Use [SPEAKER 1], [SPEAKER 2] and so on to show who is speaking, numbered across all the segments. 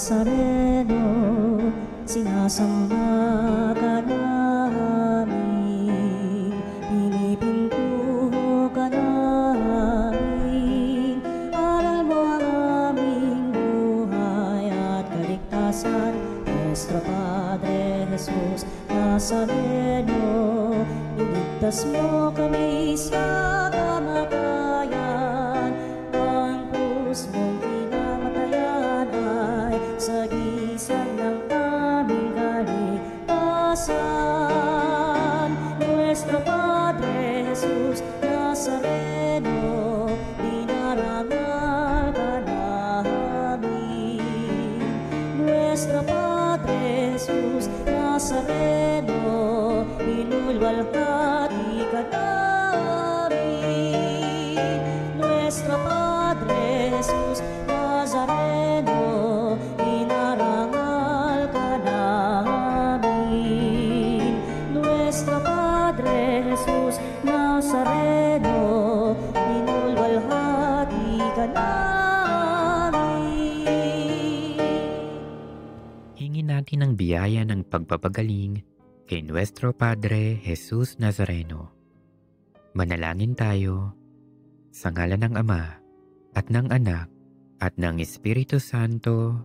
[SPEAKER 1] Nazareno, sinasamba ka namin, pinipintuho ka namin. Aral mo ang aming buhay at kaligtasan, Nuestro Padre Jesus Nazareno, iligtas mo kami sa kamatayan. Ang krus mong pinamatayan ay sagisag ng aming kaligtasan. Nuestro Padre Jesus Nazareno, dinarangal ka namin. Nuestro Padre Jesus Nazareno, inulwalhati ka namin. Nuestro Padre Jesus Nazareno, inarangal ka namin. Nuestro Padre Jesus Nazareno, inulwalhati ka namin.
[SPEAKER 2] Hingin natin ang biyaya ng pagpapagaling kay Nuestro Padre Jesus Nazareno. Manalangin tayo sa ngalan ng Ama at ng Anak at ng Espiritu Santo.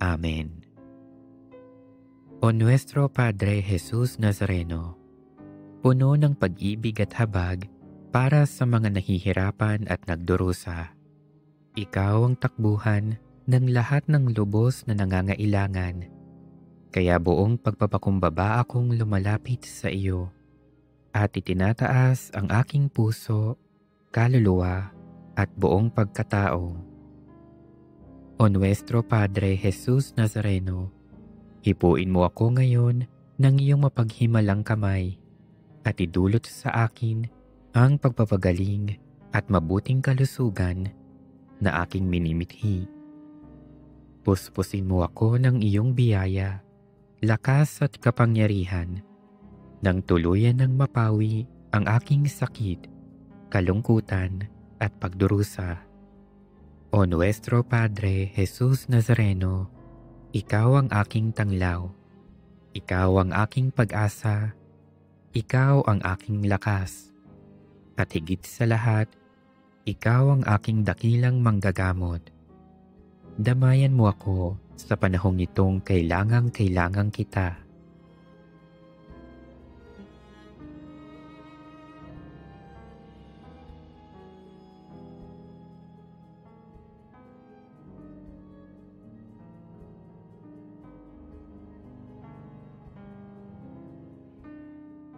[SPEAKER 2] Amen. O Nuestro Padre Jesus Nazareno, puno ng pag-ibig at habag para sa mga nahihirapan at nagdurusa. Ikaw ang takbuhan ng lahat ng lubos na nangangailangan. Kaya buong pagpapakumbaba akong lumalapit sa iyo at itinataas ang aking puso, kaluluwa at buong pagkatao. O Nuestro Padre Jesus Nazareno, hipuin mo ako ngayon ng iyong mapaghimalang kamay at idulot sa akin ang pagpapagaling at mabuting kalusugan na aking minimithi. Puspusin mo ako ng iyong biyaya, lakas at kapangyarihan, nang tuluyan ng mapawi ang aking sakit, kalungkutan at pagdurusa. O Nuestro Padre Jesus Nazareno, ikaw ang aking tanglaw, ikaw ang aking pag-asa, ikaw ang aking lakas, at higit sa lahat, ikaw ang aking dakilang manggagamot. Damayan mo ako sa panahong itong kailangang kita.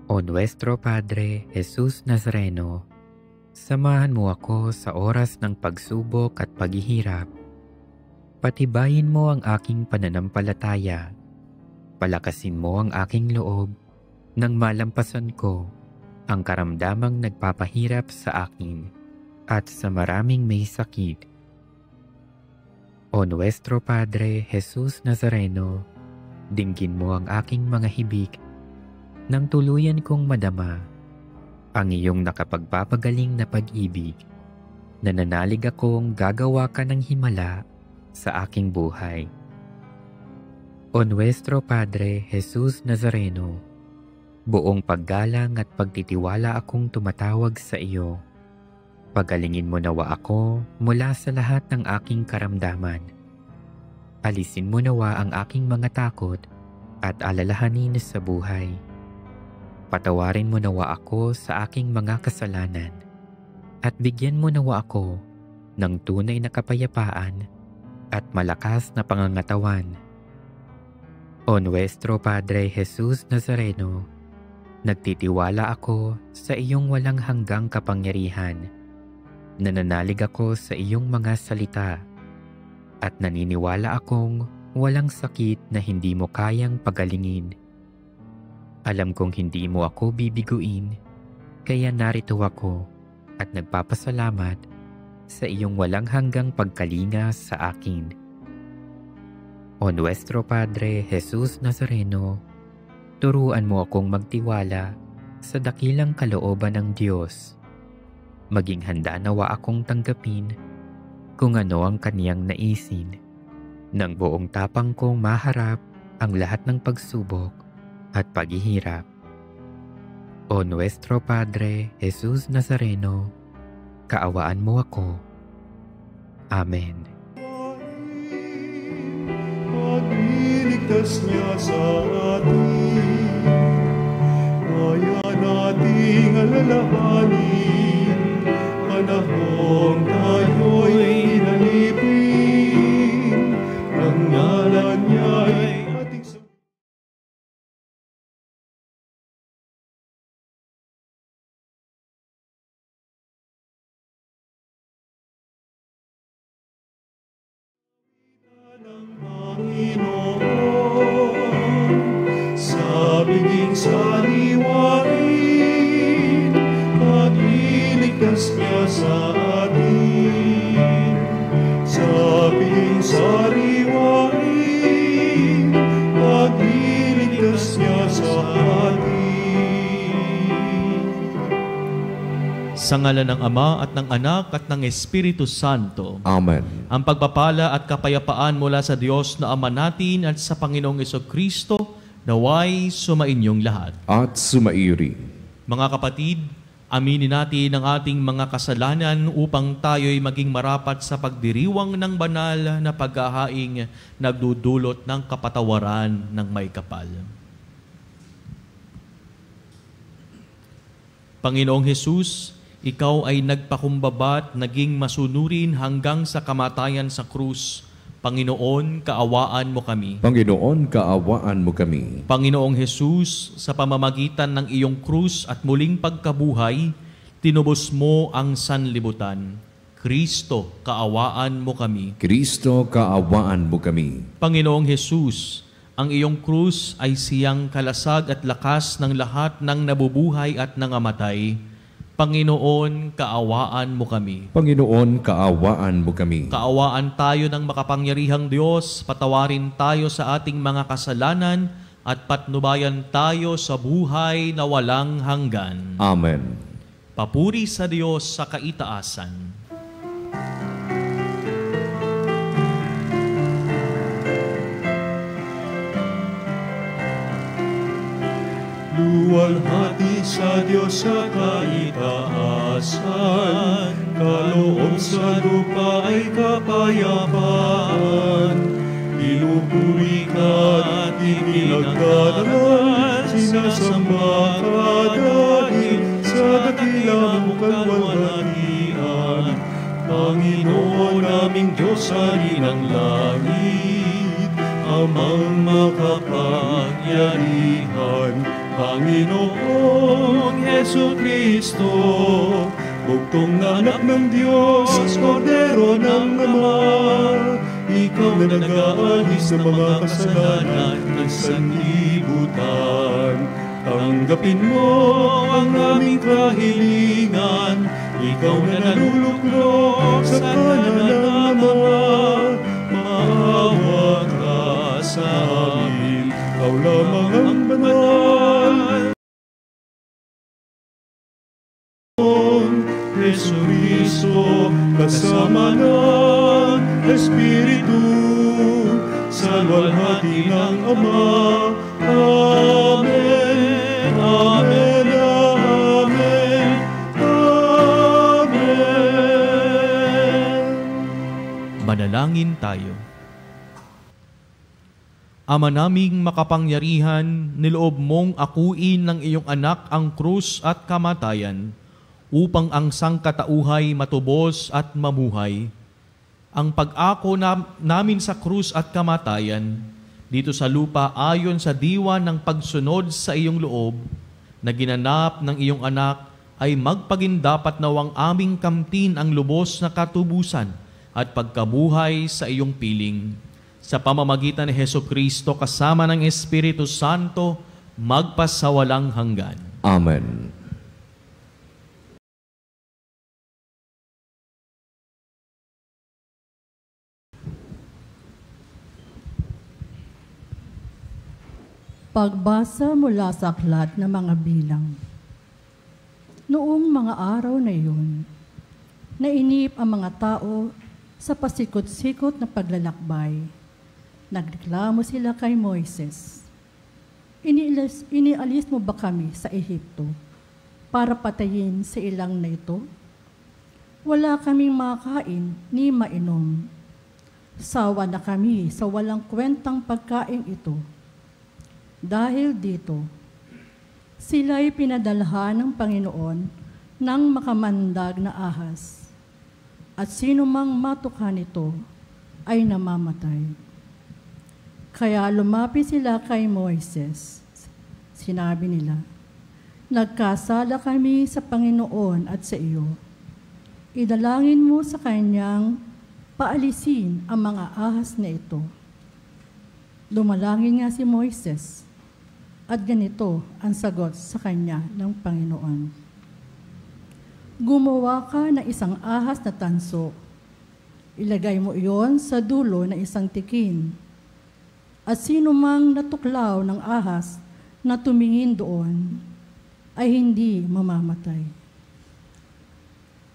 [SPEAKER 2] O Nuestro Padre Jesus Nazareno, samahan mo ako sa oras ng pagsubok at paghihirap. Patibayin mo ang aking pananampalataya. Palakasin mo ang aking loob nang malampasan ko ang karamdamang nagpapahirap sa akin at sa maraming may sakit. O Nuestro Padre Jesus Nazareno, dinggin mo ang aking mga hibik nang tuluyan kong madama ang iyong nakapagpapagaling na pag-ibig. Nananalig akong gagawa ka ng himala sa aking buhay. O Nuestro Padre Jesus Nazareno, buong paggalang at pagtitiwala akong tumatawag sa iyo. Pagalingin mo nawa ako mula sa lahat ng aking karamdaman. Alisin mo nawa ang aking mga takot at alalahanin sa buhay. Patawarin mo nawa ako sa aking mga kasalanan at bigyan mo nawa ako ng tunay na kapayapaan at malakas na pangangatawan. O Nuestro Padre Jesus Nazareno, nagtitiwala ako sa iyong walang hanggang kapangyarihan. Nananalig ako sa iyong mga salita at naniniwala akong walang sakit na hindi mo kayang pagalingin. Alam kong hindi mo ako bibiguin, kaya narito ako at nagpapasalamat sa iyong walang hanggang pagkalinga sa akin. O Nuestro Padre Jesus Nazareno, turuan mo akong magtiwala sa dakilang kalooban ng Diyos. Maging handa nawa akong tanggapin kung ano ang kaniyang naisin. Nang buong tapang kong maharap ang lahat ng pagsubok at paghihirap. O Nuestro Padre Jesus Nazareno, kaawaan mo ako. Amen.
[SPEAKER 3] Pagliligtas niya sa atin, kaya nating alalahanin, panahong tayo'y inalipin, ang ngalan niya'y ating ng Panginoon, sa biging saliwain, pagliligtas niya sa atin. Sa biging saliwain, pagliligtas niya sa atin. Sa ngalan ng Ama at ng Anak at ng Espiritu Santo.
[SPEAKER 4] Amen.
[SPEAKER 3] Ang pagpapala at kapayapaan mula sa Diyos na Ama natin at sa Panginoong Jesucristo, naway sumainyong lahat.
[SPEAKER 4] At sumairi.
[SPEAKER 3] Mga kapatid, aminin natin ang ating mga kasalanan upang tayo'y maging marapat sa pagdiriwang ng banal na paghahaing nagdudulot ng kapatawaran ng may kapal. Panginoong Hesus, Ikaw ay nagpakumbaba at naging masunurin hanggang sa kamatayan sa krus. Panginoon, kaawaan mo kami.
[SPEAKER 4] Panginoon, kaawaan mo kami.
[SPEAKER 3] Panginoong Hesus, sa pamamagitan ng iyong krus at muling pagkabuhay, tinubos mo ang sanlibutan. Kristo, kaawaan mo kami.
[SPEAKER 4] Kristo, kaawaan mo kami.
[SPEAKER 3] Panginoong Hesus, ang iyong krus ay siyang kalasag at lakas ng lahat ng nabubuhay at nangamatay. Panginoon, kaawaan mo kami.
[SPEAKER 4] Panginoon, kaawaan mo kami.
[SPEAKER 3] Kaawaan tayo ng makapangyarihang Diyos, patawarin tayo sa ating mga kasalanan at patnubayan tayo sa buhay na walang hanggan.
[SPEAKER 4] Amen.
[SPEAKER 3] Papuri sa Diyos sa kaitaasan. Luwalhati sa Diyos sa kaitaasan, kaloob sa lupa ay kapayapaan. Pinupuri ka at ipinagdadalan, sinasamba ka dahil sa dakila mong kalwalhatian. Panginoon naming Diyos ari ng langit, amang makapangyarihan, Panginoong Jesucristo, bugtong na anak ng Diyos, Kordero ng Ama. Ikaw na nag-aalis ng mga kasalanan ng sanlibutan. Tanggapin mo ang aming kahilingan, ikaw na naluluklok sa kanan ng Ama. Maawa ka sa amin, ikaw lamang ang banal. Jesucristo, kasama ng Espiritu, sa luwalhati ng Ama. Amen, Amen, Amen, Amen. Manalangin tayo. Ama naming makapangyarihan, niloob mong akuin ng iyong anak ang krus at kamatayan, upang ang sangkatauhay matubos at mamuhay. Ang pag-ako namin sa krus at kamatayan, dito sa lupa ayon sa diwa ng pagsunod sa iyong loob, na ginanap ng iyong anak, ay magpagindapat nawang aming kamtin ang lubos na katubusan at pagkabuhay sa iyong piling. Sa pamamagitan ni Jesucristo kasama ng Espiritu Santo, magpasawalang hanggan.
[SPEAKER 4] Amen.
[SPEAKER 5] Pagbasa mula sa aklat ng mga bilang. Noong mga araw na iyon, nainip ang mga tao sa pasikot-sikot na paglalakbay Nagreklamo sila kay Moises. Inialis mo ba kami sa Ehipto para patayin sa ilang na ito? Wala kaming makain ni mainom. Sawa na kami sa walang kwentang pagkain ito. Dahil dito, sila'y pinadalhan ng Panginoon ng makamandag na ahas, at sino mang matukha nito ay namamatay. Kaya lumapit sila kay Moises. Sinabi nila, nagkasala kami sa Panginoon at sa iyo. Idalangin mo sa kanyang paalisin ang mga ahas na ito. Dumalangin nga si Moises, at ganito ang sagot sa kanya ng Panginoon. Gumawa ka ng isang ahas na tanso. Ilagay mo iyon sa dulo ng isang tikin. At sino mang natuklaw ng ahas na tumingin doon ay hindi mamamatay.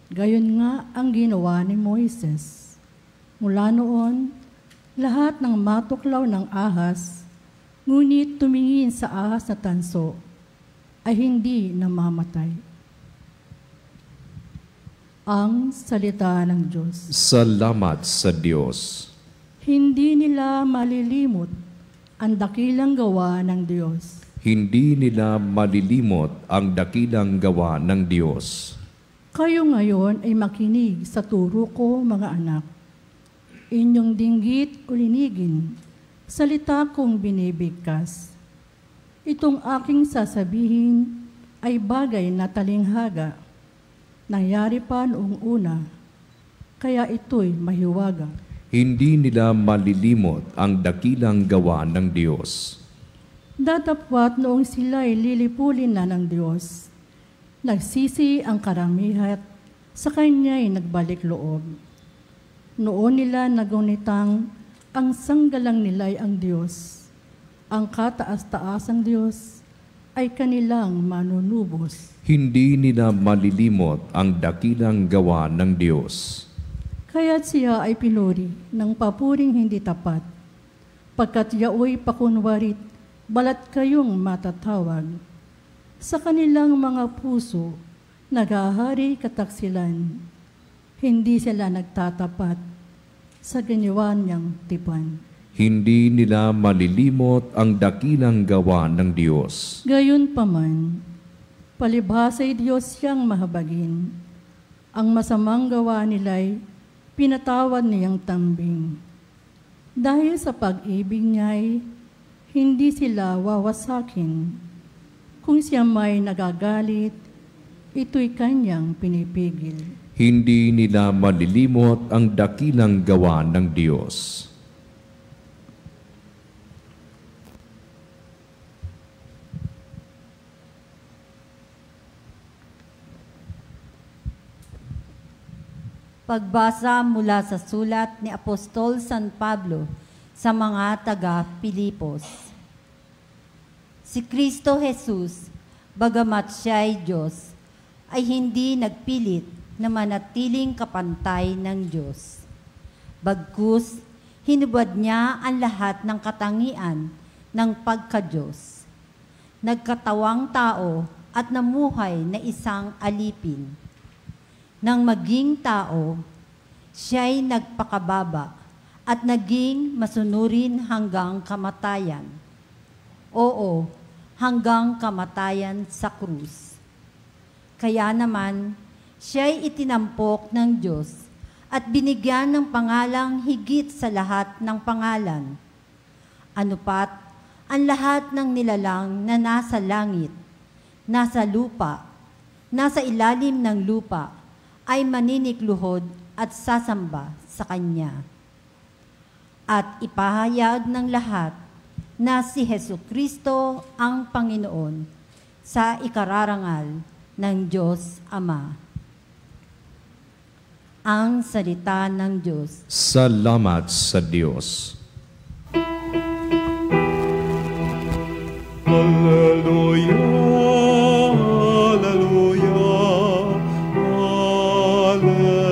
[SPEAKER 5] Gayon nga ang ginawa ni Moises. Mula noon, lahat ng matuklaw ng ahas, ngunit tumingin sa ahas na tanso, ay hindi namamatay. Ang salita ng Diyos.
[SPEAKER 4] Salamat sa Diyos.
[SPEAKER 5] Hindi nila malilimot ang dakilang gawa ng Diyos.
[SPEAKER 4] Hindi nila malilimot ang dakilang gawa ng Diyos.
[SPEAKER 5] Kayo ngayon ay makinig sa turo ko, mga anak. Inyong dinggit o linigin, salita kong binibigkas. Itong aking sasabihin ay bagay na talinghaga. Nangyari pa noong una, kaya ito'y mahiwaga.
[SPEAKER 4] Hindi nila malilimot ang dakilang gawa ng Diyos.
[SPEAKER 5] Datapwat noong sila'y lilipulin na ng Diyos, nagsisi ang karamihan, sa Kanya'y nagbalik loob. Noon nila nagunitang ang sanggalang nila'y ang Diyos. Ang kataas-taasang Diyos ay kanilang manunubos.
[SPEAKER 4] Hindi nila malilimot ang dakilang gawa ng Diyos.
[SPEAKER 5] Kaya't siya ay pinuri ng papuring hindi tapat. Pagkat yaoy pakunwarit, balat kayong matatawag. Sa kanilang mga puso, naghahari kataksilan. Hindi sila nagtatapat sa ginawa niyang tipan.
[SPEAKER 4] Hindi nila malilimot ang dakilang gawa ng Diyos.
[SPEAKER 5] Gayunpaman, palibhasa'y Diyos siyang mahabagin. Ang masamang gawa nila'y pinatawad niyang tambing. Dahil sa pag-ibig niya'y hindi sila wawasakin. Kung siya may nagagalit, ito'y kanyang pinipigil.
[SPEAKER 4] Hindi nila malilimot ang dakilang gawa ng Diyos.
[SPEAKER 6] Pagbasa mula sa sulat ni Apostol San Pablo sa mga taga-Pilipos. Si Kristo Jesus, bagamat siya'y Diyos, ay hindi nagpilit na manatiling kapantay ng Diyos. Bagkus, hinubad niya ang lahat ng katangian ng pagka-Diyos. Nagkatawang tao at namuhay na isang alipin. Nang maging tao, siya'y nagpakababa at naging masunurin hanggang kamatayan. Oo, hanggang kamatayan sa krus. Kaya naman, siya'y itinampok ng Diyos at binigyan ng pangalang higit sa lahat ng pangalan. Ano pat, ang lahat ng nilalang na nasa langit, nasa lupa, nasa ilalim ng lupa, ay maninikluhod at sasamba sa Kanya. At ipahayag ng lahat na si Jesucristo ang Panginoon sa ikararangal ng Diyos Ama. Ang salita ng Diyos.
[SPEAKER 4] Salamat sa Diyos.
[SPEAKER 7] Hallelujah, hallelujah, hallelujah,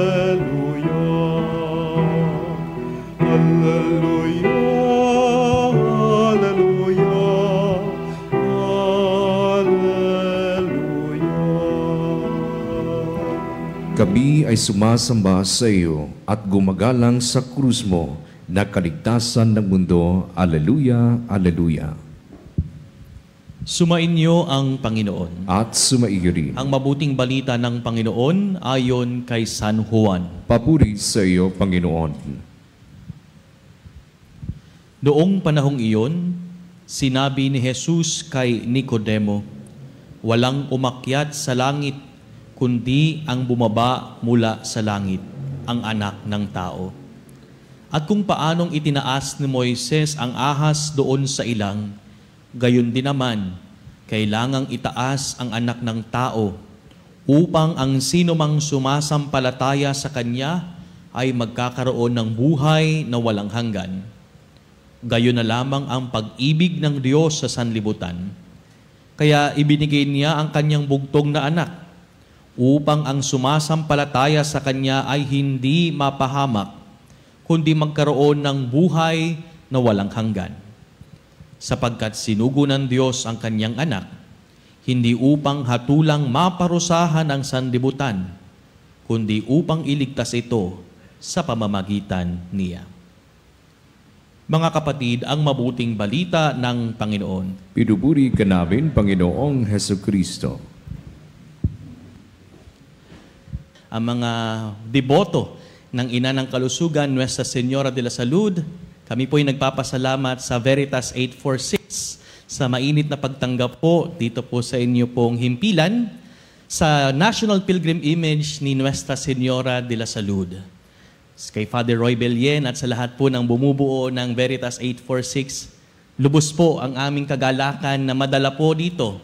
[SPEAKER 7] hallelujah,
[SPEAKER 4] ay sumasamba sa iyo at gumagalang sa krus mo na kaligtasan ng mundo. Alleluia, Alleluia.
[SPEAKER 3] Sumainyo ang Panginoon.
[SPEAKER 4] At sumaiyo rin.
[SPEAKER 3] Ang mabuting balita ng Panginoon ayon kay San Juan.
[SPEAKER 4] Papuri sa iyo, Panginoon.
[SPEAKER 3] Noong panahong iyon, sinabi ni Jesus kay Nicodemo, walang umakyat sa langit, kundi ang bumaba mula sa langit, ang anak ng tao. At kung paanong itinaas ni Moises ang ahas doon sa ilang, gayon din naman, kailangang itaas ang anak ng tao upang ang sinumang sumasampalataya sa Kanya ay magkakaroon ng buhay na walang hanggan. Gayon na lamang ang pag-ibig ng Diyos sa sanlibutan. Kaya ibinigay Niya ang Kanyang bugtong na anak upang ang sumasampalataya sa Kanya ay hindi mapahamak, kundi magkaroon ng buhay na walang hanggan. Sapagkat sinugo ng Diyos ang Kanyang anak, hindi upang hatulang maparusahan ang sanlibutan, kundi upang iligtas ito sa pamamagitan niya. Mga kapatid, ang mabuting balita ng Panginoon.
[SPEAKER 4] Pinupuri ka namin, Panginoong Hesukristo.
[SPEAKER 3] Ang mga deboto ng Ina ng Kalusugan, Nuestra Señora de la Salud, kami po ay nagpapasalamat sa Veritas 846 sa mainit na pagtanggap po dito po sa inyo pong himpilan sa National Pilgrim Image ni Nuestra Señora de la Salud. Kay Father Roy Belien at sa lahat po ng bumubuo ng Veritas 846, lubos po ang aming kagalakan na madala po dito.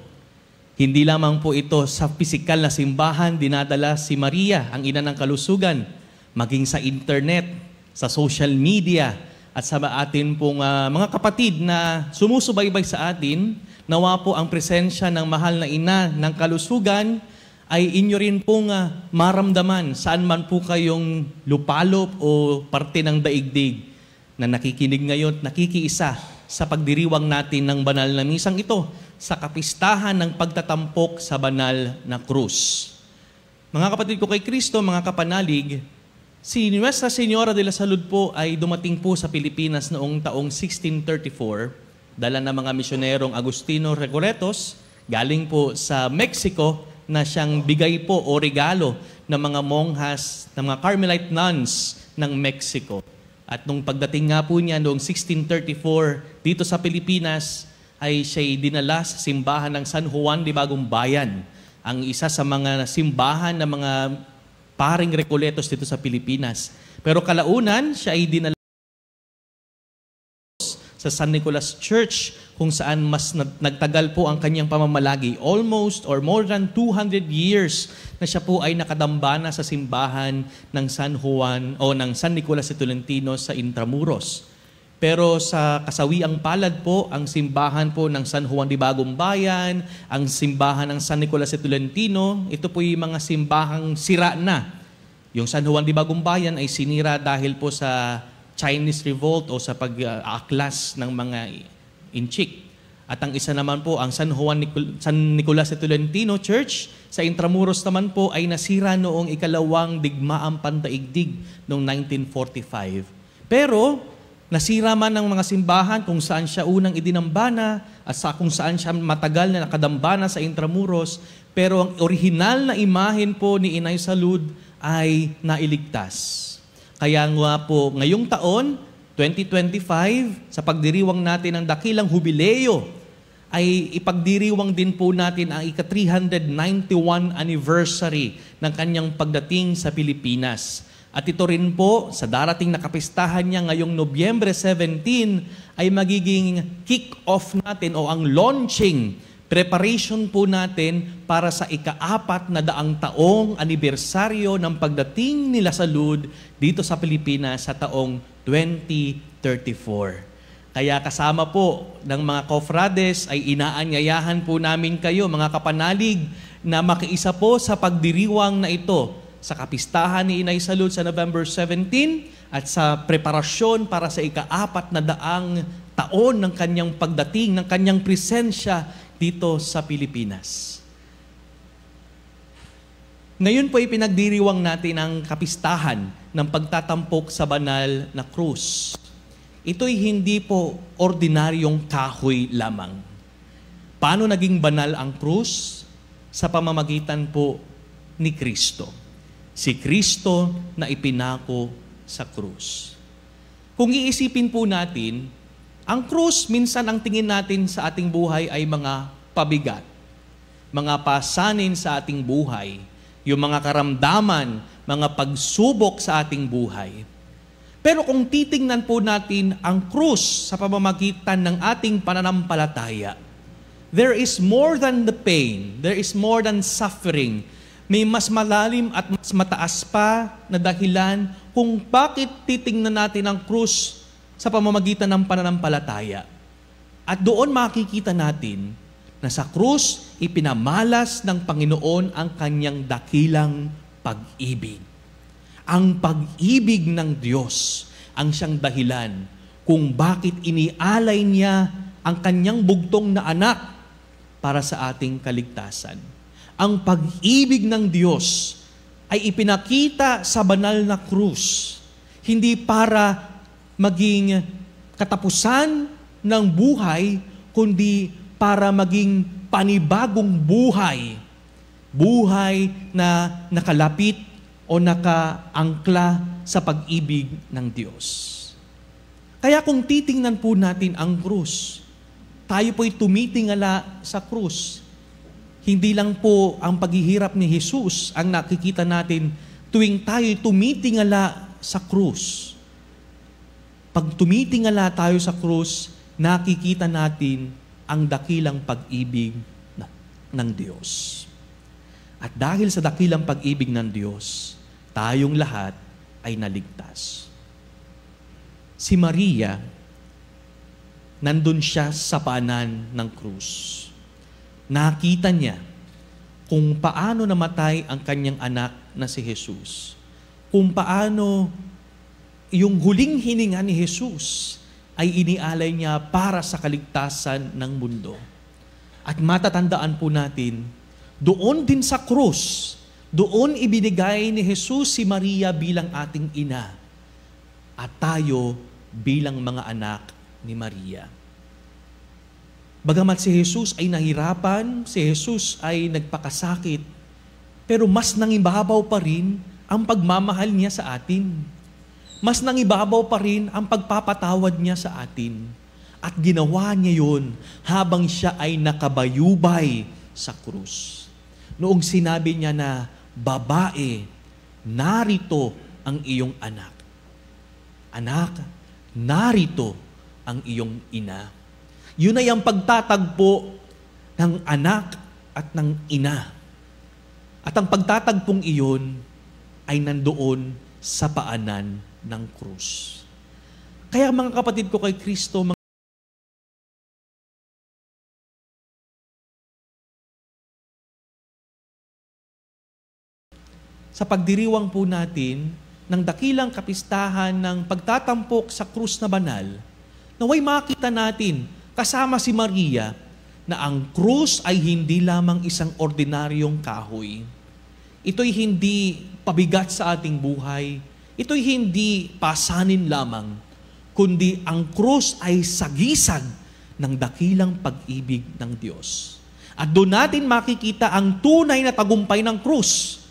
[SPEAKER 3] Hindi lamang po ito sa pisikal na simbahan, dinadala si Maria, ang Ina ng Kalusugan, maging sa internet, sa social media, at sa atin pong mga kapatid na sumusubaybay sa atin, nawa po ang presensya ng mahal na Ina ng Kalusugan ay inyo rin pong maramdaman saan man po kayong lupalop o parte ng daigdig na nakikinig ngayon, nakikiisa sa pagdiriwang natin ng banal na misang ito sa kapistahan ng pagtatampok sa banal na krus. Mga kapatid ko kay Kristo, mga kapanalig, si Nuestra Señora de la Salud po ay dumating po sa Pilipinas noong taong 1634, dala ng mga misyonerong Agustino Recoletos, galing po sa Mexico, na siyang bigay po o regalo ng mga monghas, ng mga Carmelite nuns ng Mexico. At nung pagdating nga po niya noong 1634 dito sa Pilipinas, ay siya'y dinala sa simbahan ng San Juan de Bagong Bayan, ang isa sa mga simbahan ng mga paring Recoletos dito sa Pilipinas. Pero kalaunan, siya ay dinala sa San Nicolas Church, kung saan mas nagtagal po ang kanyang pamamalagi. Almost or more than 200 years na siya po ay nakadambana sa simbahan ng San Juan o ng San Nicolas de Tolentino sa Intramuros. Pero sa kasawiang palad po, ang simbahan po ng San Juan de Bagong Bayan, ang simbahan ng San Nicolas de Tolentino, ito po yung mga simbahang sira na. Yung San Juan de Bagong Bayan ay sinira dahil po sa Chinese Revolt o sa pag-aklas ng mga Inchik. At ang isa naman po, ang San Nicolas de Tolentino Church sa Intramuros naman po ay nasira noong ikalawang digmaang pandaigdig noong 1945. Pero nasira man ng mga simbahan kung saan siya unang idinambana at kung saan siya matagal na nakadambana sa Intramuros, pero ang orihinal na imahen po ni Inay Salud ay nailigtas. Kaya nga po ngayong taon, 2025, sa pagdiriwang natin ng dakilang hubileo, ay ipagdiriwang din po natin ang ika-391 anniversary ng kanyang pagdating sa Pilipinas. At ito rin po, sa darating na kapistahan niya ngayong Nobyembre 17, ay magiging kick-off natin o ang launching, preparation po natin para sa ika-4 na daang taong anibersaryo ng pagdating nila sa Salud dito sa Pilipinas sa taong 2034. Kaya kasama po ng mga kofrades ay inaanyayahan po namin kayo, mga kapanalig, na makiisa po sa pagdiriwang na ito sa kapistahan ni Inay Salud sa November 17 at sa preparasyon para sa ika-4 na daang taon ng kanyang pagdating, ng kanyang presensya dito sa Pilipinas. Ngayon po ipinagdiriwang natin ang kapistahan ng pagtatampok sa banal na krus. Ito'y hindi po ordinaryong kahoy lamang. Paano naging banal ang krus? Sa pamamagitan po ni Kristo. Si Kristo na ipinako sa krus. Kung iisipin po natin, ang krus, minsan ang tingin natin sa ating buhay ay mga pabigat, mga pasanin sa ating buhay, yung mga karamdaman, mga pagsubok sa ating buhay. Pero kung titingnan po natin ang krus sa pamamagitan ng ating pananampalataya, there is more than the pain, there is more than suffering. May mas malalim at mas mataas pa na dahilan kung bakit titingnan natin ang krus sa pamamagitan ng pananampalataya. At doon makikita natin na sa krus, ipinamalas ng Panginoon ang kanyang dakilang pag-ibig. Ang pag-ibig ng Diyos ang siyang dahilan kung bakit inialay niya ang kanyang bugtong na anak para sa ating kaligtasan. Ang pag-ibig ng Diyos ay ipinakita sa banal na krus, hindi para maging katapusan ng buhay, kundi para maging panibagong buhay. Buhay na nakalapit o nakaangkla sa pag-ibig ng Diyos. Kaya kung titingnan po natin ang krus, tayo po'y tumitingala sa krus. Hindi lang po ang paghihirap ni Jesus ang nakikita natin tuwing tayo'y tumitingala sa krus. Pag tumitingala tayo sa krus, nakikita natin ang dakilang pag-ibig ng Diyos. At dahil sa dakilang pag-ibig ng Diyos, tayong lahat ay naligtas. Si Maria, nandun siya sa paanan ng krus. Nakita niya kung paano namatay ang kanyang anak na si Jesus. Kung paano yung huling hininga ni Jesus ay inialay niya para sa kaligtasan ng mundo. At matatandaan po natin, doon din sa krus, doon ibinigay ni Jesus si Maria bilang ating ina at tayo bilang mga anak ni Maria. Bagamat si Jesus ay nahirapan, si Jesus ay nagpakasakit, pero mas nangibabaw pa rin ang pagmamahal niya sa atin. Mas nangibabaw pa rin ang pagpapatawad niya sa atin. At ginawa niya yun habang siya ay nakabayubay sa krus. Noong sinabi niya na, "Babae, narito ang iyong anak. Anak, narito ang iyong ina." Yun ay ang pagtatagpo ng anak at ng ina. At ang pagtatagpong iyon ay nandoon sa paanan ng krus. Kaya mga kapatid ko kay Kristo, sa pagdiriwang po natin ng dakilang kapistahan ng pagtatampok sa krus na banal, naway makita natin kasama si Maria na ang krus ay hindi lamang isang ordinaryong kahoy. Ito'y hindi pabigat sa ating buhay. Ito'y hindi pasanin lamang, kundi ang krus ay sagisag ng dakilang pag-ibig ng Diyos. At doon natin makikita ang tunay na tagumpay ng krus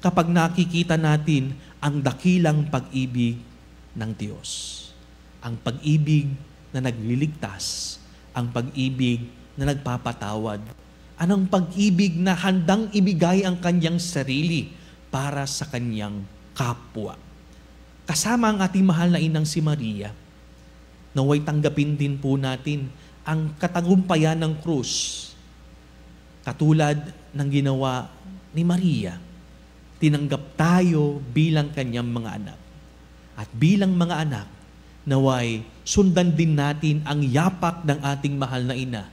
[SPEAKER 3] kapag nakikita natin ang dakilang pag-ibig ng Diyos. Ang pag-ibig na nagliligtas, ang pag-ibig na nagpapatawad, anong pag-ibig na handang ibigay ang kanyang sarili para sa kanyang kapwa. Kasama ang ating mahal na inang si Maria, naway tanggapin din po natin ang katagumpayan ng krus. Katulad ng ginawa ni Maria, tinanggap tayo bilang kanyang mga anak. At bilang mga anak, naway sundan din natin ang yapak ng ating mahal na ina.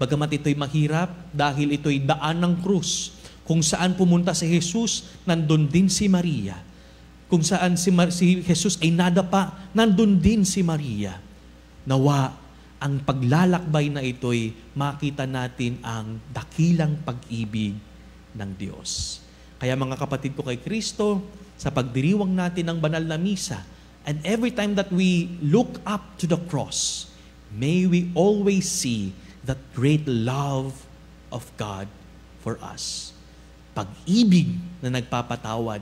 [SPEAKER 3] Bagamat ito'y mahirap dahil ito'y daan ng krus. Kung saan pumunta si Jesus, nandun din si Maria. Kung saan si Jesus ay nadapa, nandun din si Maria. Nawa, ang paglalakbay na ito'y makita natin ang dakilang pag-ibig ng Diyos. Kaya mga kapatid ko kay Kristo, sa pagdiriwang natin ng banal na misa, and every time that we look up to the cross, may we always see that great love of God for us. Pag-ibig na nagpapatawad,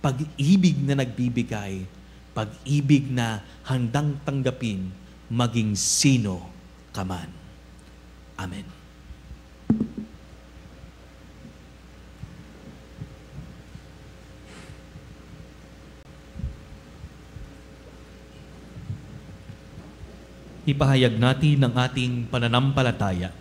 [SPEAKER 3] pag-ibig na nagbibigay, pag-ibig na handang tanggapin maging sino ka man. Amen. Ipahayag natin ang ating pananampalataya.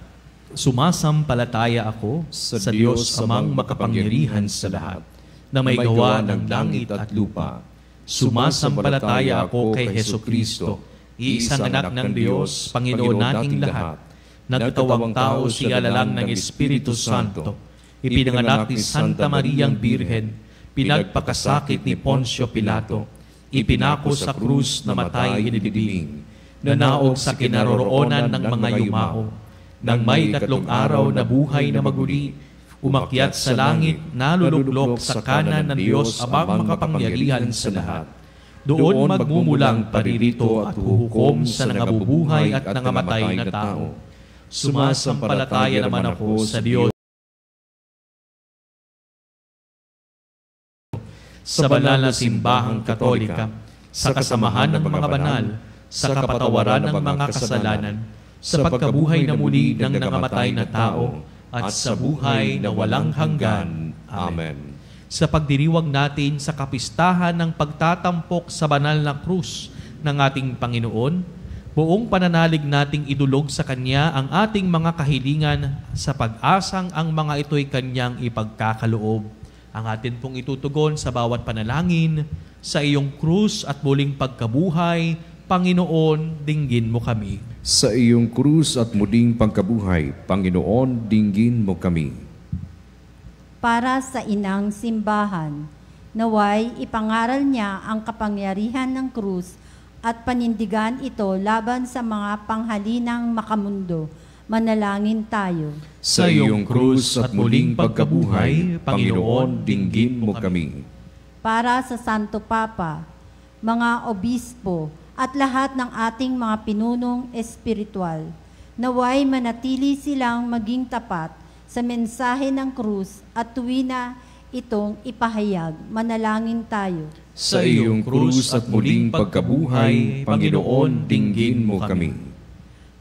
[SPEAKER 3] Sumasampalataya ako sa Diyos amang makapangyarihan sa lahat, na may gawa ng langit at lupa. Sumasampalataya ako kay Hesukristo, iisang anak ng Diyos, Panginoon nating lahat. Nagkatawang tao siya lalang ng Espiritu Santo. Ipinanganak ni Santa Mariang Birhen, pinagpakasakit ni Poncio Pilato, ipinako sa krus na matay inilibing, nanaog sa kinaroroonan ng mga yumao. Nang may 3 araw na buhay na maguli, umakyat sa langit, naluluklok sa kanan ng Diyos amang makapangyarihan sa lahat. Doon magmumulang paririto at huhukom sa nangabubuhay at nangamatay na tao. Sumasampalataya naman ako sa Diyos, sa banal na simbahang Katolika, sa kasamahan ng mga banal, sa kapatawaran ng mga kasalanan, sa pagkabuhay na muli ng nangamatay na tao, at sa buhay na walang hanggan. Amen. Sa pagdiriwang natin sa kapistahan ng pagtatampok sa banal na krus ng ating Panginoon, buong pananalig nating idulog sa Kanya ang ating mga kahilingan sa pag-asang ang mga ito'y Kanyang ipagkakaloob. Ang atin pong itutugon sa bawat panalangin, sa iyong krus at muling pagkabuhay, Panginoon, dinggin mo kami.
[SPEAKER 4] Sa iyong krus at muling pagkabuhay, Panginoon, dinggin mo kami.
[SPEAKER 6] Para sa inang simbahan, naway ipangaral niya ang kapangyarihan ng krus at panindigan ito laban sa mga panghalinang makamundo. Manalangin tayo.
[SPEAKER 4] Sa iyong krus at muling pagkabuhay, Panginoon, dinggin mo kami.
[SPEAKER 6] Para sa Santo Papa, mga obispo, at lahat ng ating mga pinunong espiritual, naway manatili silang maging tapat sa mensahe ng krus at tuwina itong ipahayag. Manalangin tayo.
[SPEAKER 4] Sa iyong krus at muling pagkabuhay, Panginoon, dinggin mo kami.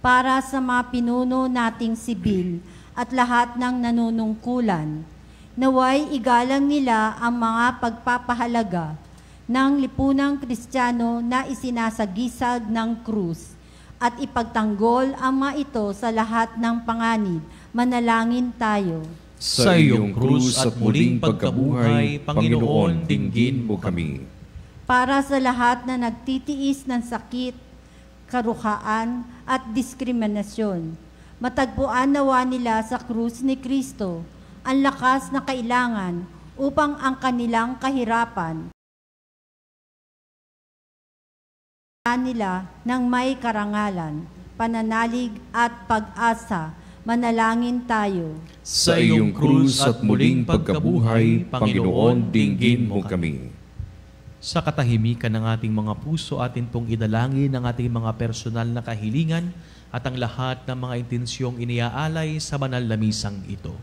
[SPEAKER 6] Para sa mga pinuno nating sibil at lahat ng nanunungkulan, naway igalang nila ang mga pagpapahalaga ng lipunang Kristiyano na isinasagisag ng krus at ipagtanggol ang mga ito sa lahat ng panganib. Manalangin tayo.
[SPEAKER 4] Sa iyong krus at muling pagkabuhay, Panginoon, dinggin mo kami.
[SPEAKER 6] Para sa lahat na nagtitiis ng sakit, karuhaan at diskriminasyon, matagpuan nawa nila sa krus ni Kristo ang lakas na kailangan upang ang kanilang kahirapan nila ng may karangalan, pananalig at pag-asa. Manalangin tayo.
[SPEAKER 4] Sa iyong krus at muling pagkabuhay, Panginoon, dinggin mo kami.
[SPEAKER 3] Sa katahimikan ng ating mga puso, atin pong idalangin ang ating mga personal na kahilingan at ang lahat ng mga intensyong iniaalay sa banal na misang ito.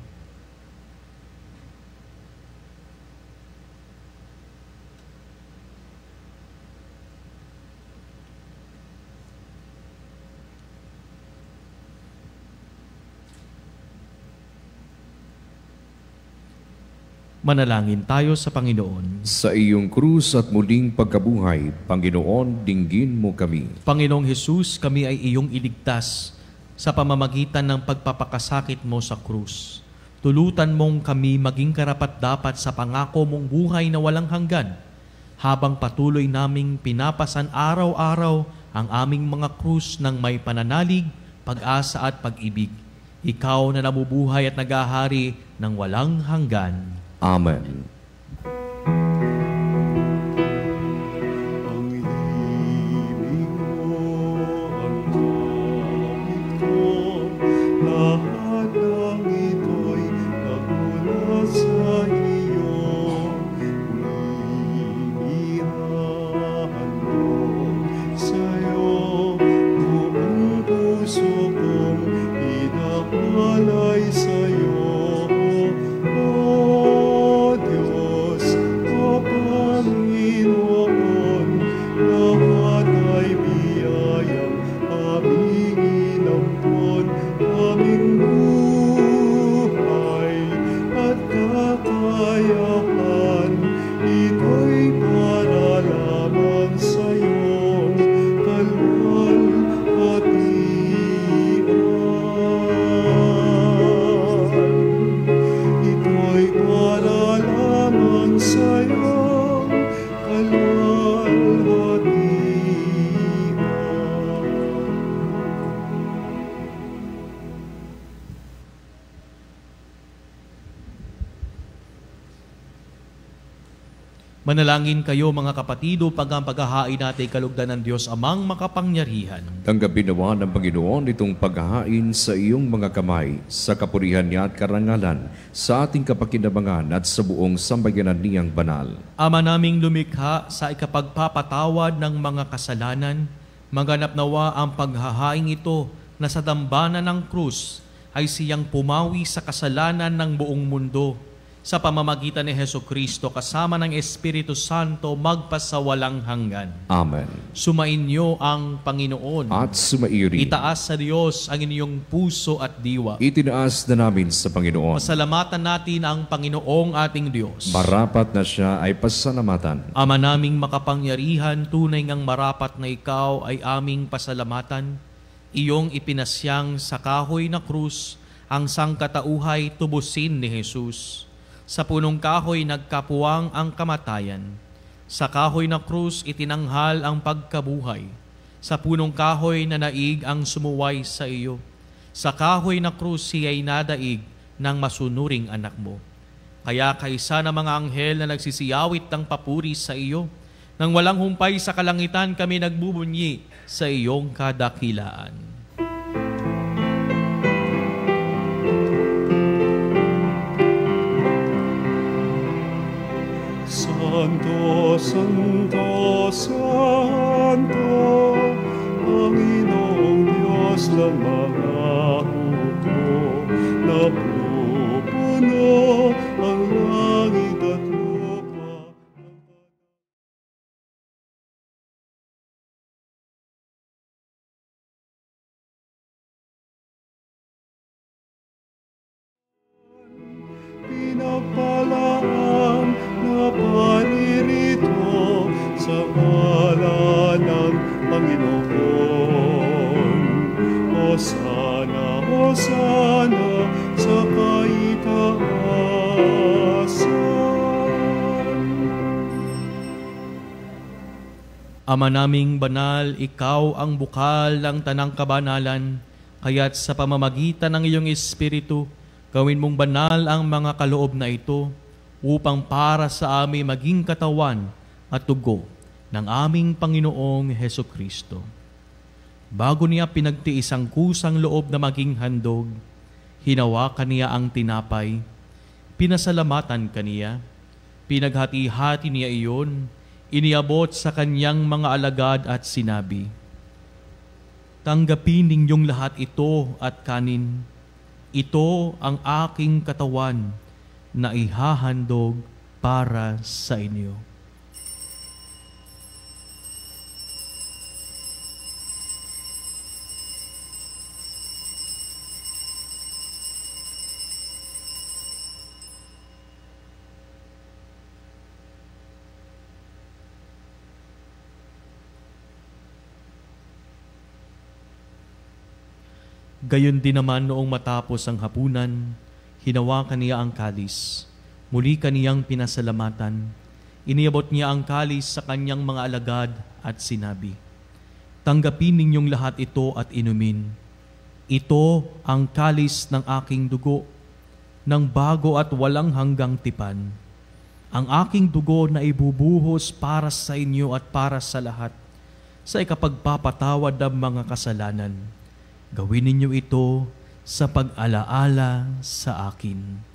[SPEAKER 3] Manalangin tayo sa Panginoon.
[SPEAKER 4] Sa iyong krus at muling pagkabuhay, Panginoon, dinggin mo kami.
[SPEAKER 3] Panginoong Hesus, kami ay iyong iligtas sa pamamagitan ng pagpapakasakit mo sa krus. Tulutan mong kami maging karapat-dapat sa pangako mong buhay na walang hanggan, habang patuloy naming pinapasan araw-araw ang aming mga krus ng may pananalig, pag-asa at pag-ibig. Ikaw na nabubuhay at nagahari ng walang hanggan.
[SPEAKER 4] Amen.
[SPEAKER 7] Ang ibig mo, ang langit ko, lahat ng ito'y nagmula sa iyo. kong inaalay sa'yo. O Diyos, o Panginoon, lahat ay biyayang aming inampon, aming buhay at kakayahan, ito'y para lamang sa'yong kalwalhatian. Ito'y para lamang sa'yong kalwalhatian.
[SPEAKER 3] Manalangin kayo mga kapatido pag ang paghahain natin kalugdan ng Diyos amang makapangyarihan.
[SPEAKER 4] Tanggapin nawa ng Panginoon itong paghahain sa iyong mga kamay, sa kapurihan niya at karangalan, sa ating kapakinabangan at sa buong sambayanan niyang banal.
[SPEAKER 3] Ama naming lumikha sa ikapagpapatawad ng mga kasalanan, maganap nawa ang paghahaing ito na sa dambana ng krus ay siyang pumawi sa kasalanan ng buong mundo. Sa pamamagitan ni Hesukristo kasama ng Espiritu Santo magpasawalang hanggan.
[SPEAKER 4] Amen.
[SPEAKER 3] Sumainyo ang Panginoon.
[SPEAKER 4] At sumairi.
[SPEAKER 3] Itaas sa Diyos ang inyong puso at diwa.
[SPEAKER 4] Itinaas na namin sa Panginoon.
[SPEAKER 3] Pasalamatan natin ang Panginoong ating Diyos.
[SPEAKER 4] Marapat na siya ay pasalamatan.
[SPEAKER 3] Ama naming makapangyarihan, tunay ngang marapat na ikaw ay aming pasalamatan. Iyong ipinasyang sa kahoy na krus ang sangkatauhay tubusin ni Jesus. Sa punong kahoy nagkapuwang ang kamatayan. Sa kahoy na krus itinanghal ang pagkabuhay. Sa punong kahoy na naig ang sumuway sa iyo. Sa kahoy na krus siya'y nadaig ng masunuring anak mo. Kaya kaysa ng mga anghel na nagsisiyawit ng papuri sa iyo, nang walang humpay sa kalangitan kami nagbubunyi sa iyong kadakilaan.
[SPEAKER 7] Santo, Santo, Santo, Panginoong Diyos ng mga hukbo, napupuno ang langit at lupa. Pinagpalaan na paririto sa ngalan ng Panginoon. Hosana, Hosana sa kaitaasan.
[SPEAKER 3] Ama naming banal, ikaw ang bukal ng tanang kabanalan, kaya't sa pamamagitan ng iyong Espiritu, gawin mong banal ang mga kaloob na ito upang para sa amin maging katawan at dugo ng aming Panginoong Hesukristo. Bago niya pinagtiis ang kusang loob na maging handog, hinawakan niya ang tinapay, pinasalamatan kaniya, pinaghati-hati niya iyon, iniabot sa kanyang mga alagad at sinabi, "Tanggapin ninyong lahat ito at kanin. Ito ang aking katawan na ihahandog para sa inyo." Gayon din naman noong matapos ang hapunan, hinawakan niya ang kalis. Muli kaniyang pinasalamatan. Iniabot niya ang kalis sa kanyang mga alagad at sinabi, "Tanggapin ninyong lahat ito at inumin. Ito ang kalis ng aking dugo, ng bago at walang hanggang tipan. Ang aking dugo na ibubuhos para sa inyo at para sa lahat, sa ikapagpapatawad ng mga kasalanan. Gawin ninyo ito sa pag-alaala sa akin."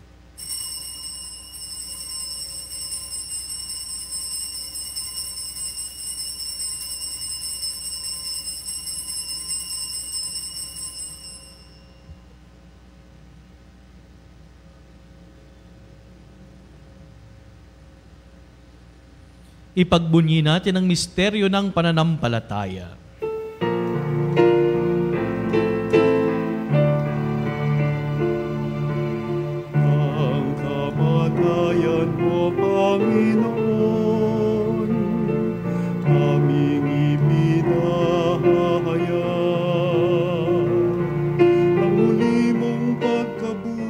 [SPEAKER 3] Ipagbunyi natin ang misteryo ng pananampalataya.
[SPEAKER 7] Ang kamatayan mo, Panginoon, aming ipinahayag. Ang muli mong pagkabuhay.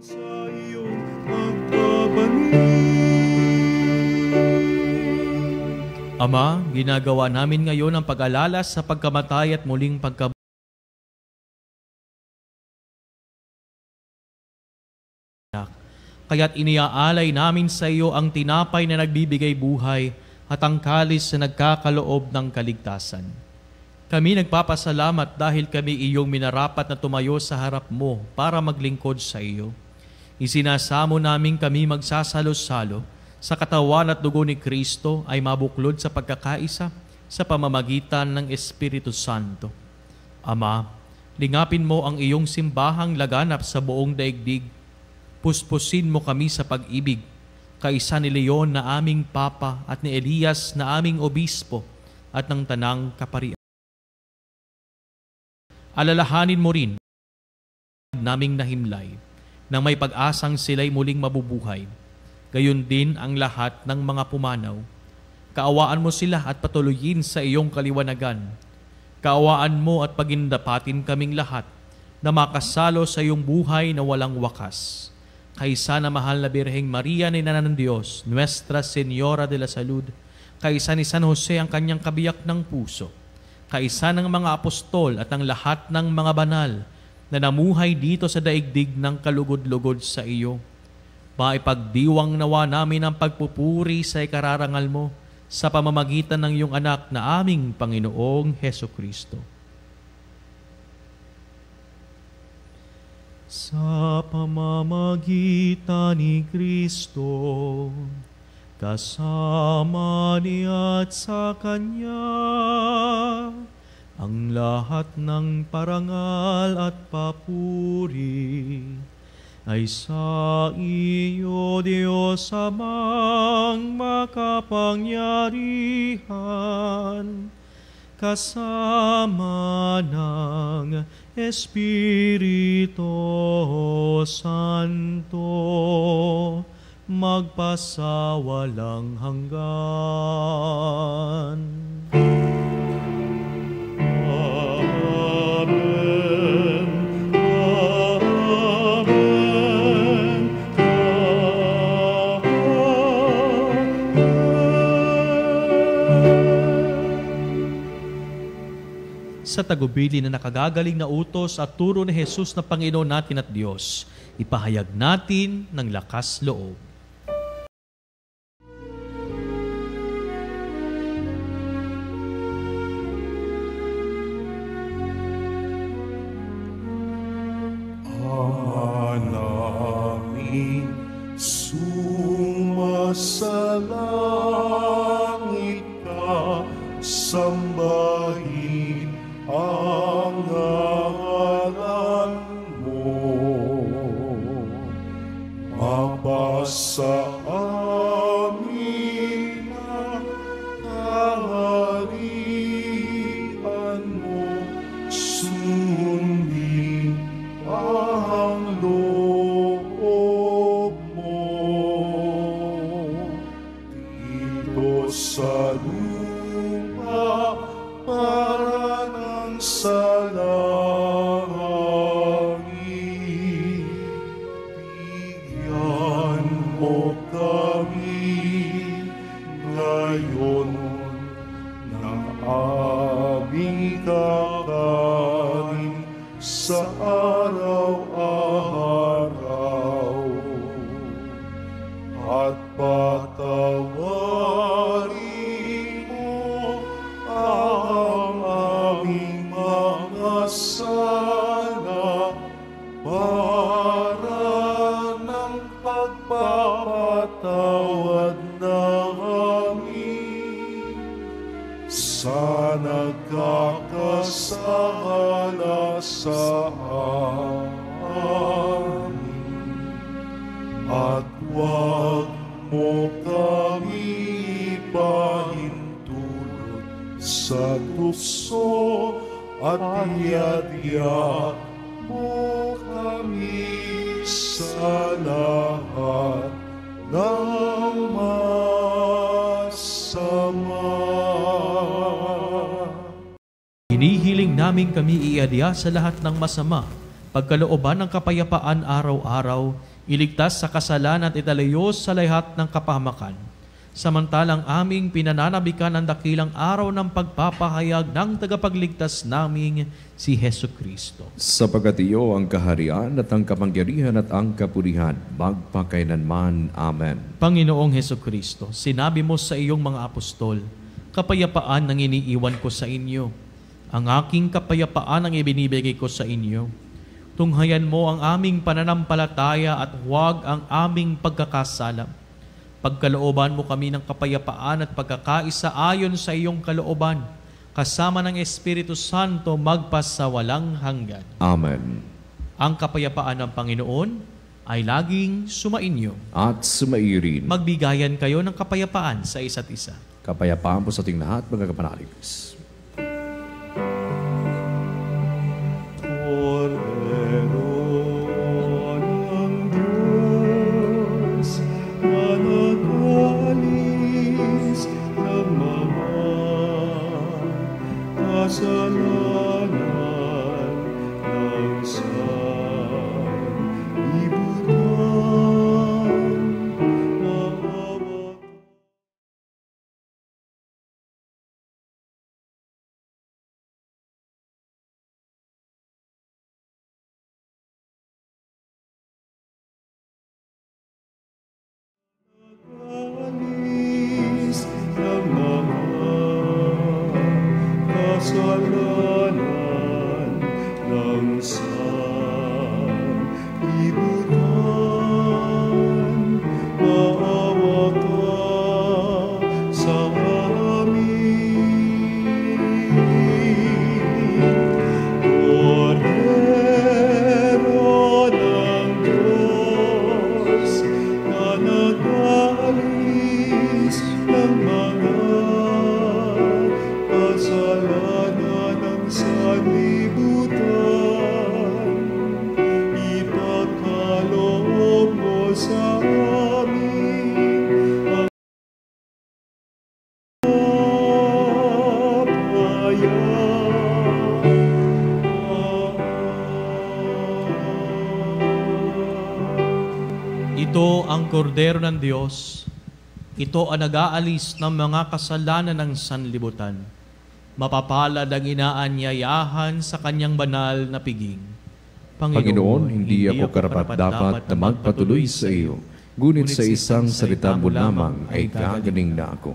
[SPEAKER 7] Sa iyong pagkabanig.
[SPEAKER 3] Ama, ginagawa namin ngayon ang pag-alala sa pagkamatay at muling pagkabuhay. Kaya't iniaalay namin sa iyo ang tinapay na nagbibigay buhay at ang kalis na nagkakaloob ng kaligtasan. Kami nagpapasalamat dahil kami iyong minarapat na tumayo sa harap mo para maglingkod sa iyo. Isinasamo namin kami magsasalo-salo sa katawan at dugo ni Kristo ay mabuklod sa pagkakaisa sa pamamagitan ng Espiritu Santo. Ama, lingapin mo ang iyong simbahang laganap sa buong daigdig. Puspusin mo kami sa pag-ibig, kaisa ni Leon na aming Papa at ni Elias na aming Obispo at ng Tanang Kaparian. Alalahanin mo rin naming nahimlay nang may pag-asang sila'y muling mabubuhay. Gayon din ang lahat ng mga pumanaw. Kaawaan mo sila at patuloyin sa iyong kaliwanagan. Kaawaan mo at pagindapatin kaming lahat na makasalo sa iyong buhay na walang wakas. Kaisa na mahal na Birheng Maria na Ina ng Diyos, Nuestra Señora de la Salud, kaisa ni San Jose ang kanyang kabiyak ng puso, kaisa ng mga apostol at ng lahat ng mga banal na namuhay dito sa daigdig ng kalugod-lugod sa iyo. Maipagdiwang nawa namin ang pagpupuri sa ikararangal mo sa pamamagitan ng iyong anak na aming Panginoong Hesukristo.
[SPEAKER 7] Sa pamamagitan ni Kristo, kasama niya at sa Kanya, ang lahat ng parangal at papuri ay sa iyo, Diyos Amang makapangyarihan, kasama ng Espiritu Santo, magpasawalang hanggan. Amen. Amen.
[SPEAKER 3] Sa tagubili na nakagagaling na utos at turo ni Jesus na Panginoon natin at Diyos, ipahayag natin ng lakas loob.
[SPEAKER 7] Namin sumasalangit ka, sambahin ang ngalan mo. Mapasa amin ang kaharian mo, sundin ang loob mo. Dito sa lupa para ng sa langit, bigyan mo kami ngayon ng aming kakanin sa araw-araw, at patawarin mo ang aming mga sala para ng pagpapatawad namin sa nagkakasala Masala sa amin, at huwag mo kami ipahintulot sa tukso, at iadya mo kami sa lahat ng masama.
[SPEAKER 3] Hinihiling namin kami iadya sa lahat ng masama, pagkalooban ng kapayapaan araw-araw, iligtas sa kasalan at italayos sa lahat ng kapahamakan. Samantalang aming pinananabikan ang dakilang araw ng pagpapahayag ng tagapagligtas naming si Hesu Kristo.
[SPEAKER 4] Sapagat iyo ang kaharian at ang kapangyarihan at ang kapurihan, magpakailanman. Amen.
[SPEAKER 3] Panginoong Hesu Kristo, sinabi mo sa iyong mga apostol, kapayapaan ang iniiwan ko sa inyo. Ang aking kapayapaan ang ibinibigay ko sa inyo. Tunghayan mo ang aming pananampalataya at huwag ang aming pagkakasala. Pagkalooban mo kami ng kapayapaan at pagkakaisa ayon sa iyong kalooban, kasama ng Espiritu Santo magpasawalang hanggan.
[SPEAKER 4] Amen.
[SPEAKER 3] Ang kapayapaan ng Panginoon ay laging sumainyo.
[SPEAKER 4] At sumairin.
[SPEAKER 3] Magbigayan kayo ng kapayapaan sa isa't isa.
[SPEAKER 4] Kapayapaan po sa ating lahat, mga kapanaligos.
[SPEAKER 7] Kasalanan ng sanlibutan, maawa. Alis ng mga kasalanan ng sanlibutan, maawa ka sa amin. Kordero ng Diyos, na nag-alis ng mga kasalanan ng sanlibutan, ipagkaloob mo sa amin ang kapayapaan.
[SPEAKER 3] Ito ang kordero ng Diyos. Ito ang nag-aalis ng mga kasalanan ng sanlibutan. Mapapalad ang inaanyayahan sa kanyang banal na piging.
[SPEAKER 4] Panginoon, hindi ako karapat-dapat na magpatuloy sa iyo, ngunit sa isang salita mo lamang ay gagaling na ako.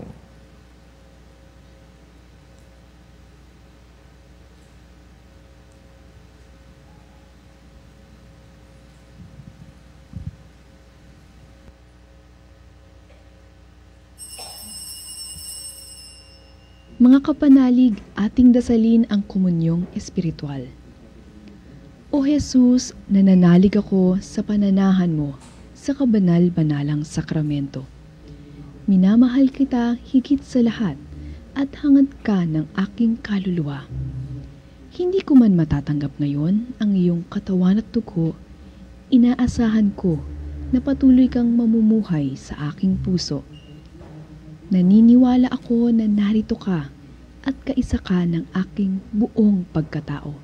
[SPEAKER 8] Mga kapanalig, ating dasalin ang komunyong espiritual. O Jesus, nananalig ako sa pananahan mo sa kabanal-banalang sakramento. Minamahal kita higit sa lahat at hangad ka ng aking kaluluwa. Hindi ko man matatanggap ngayon ang iyong katawan at dugo, inaasahan ko na patuloy kang mamumuhay sa aking puso. Naniniwala ako na narito ka at kaisa ka ng aking buong pagkatao.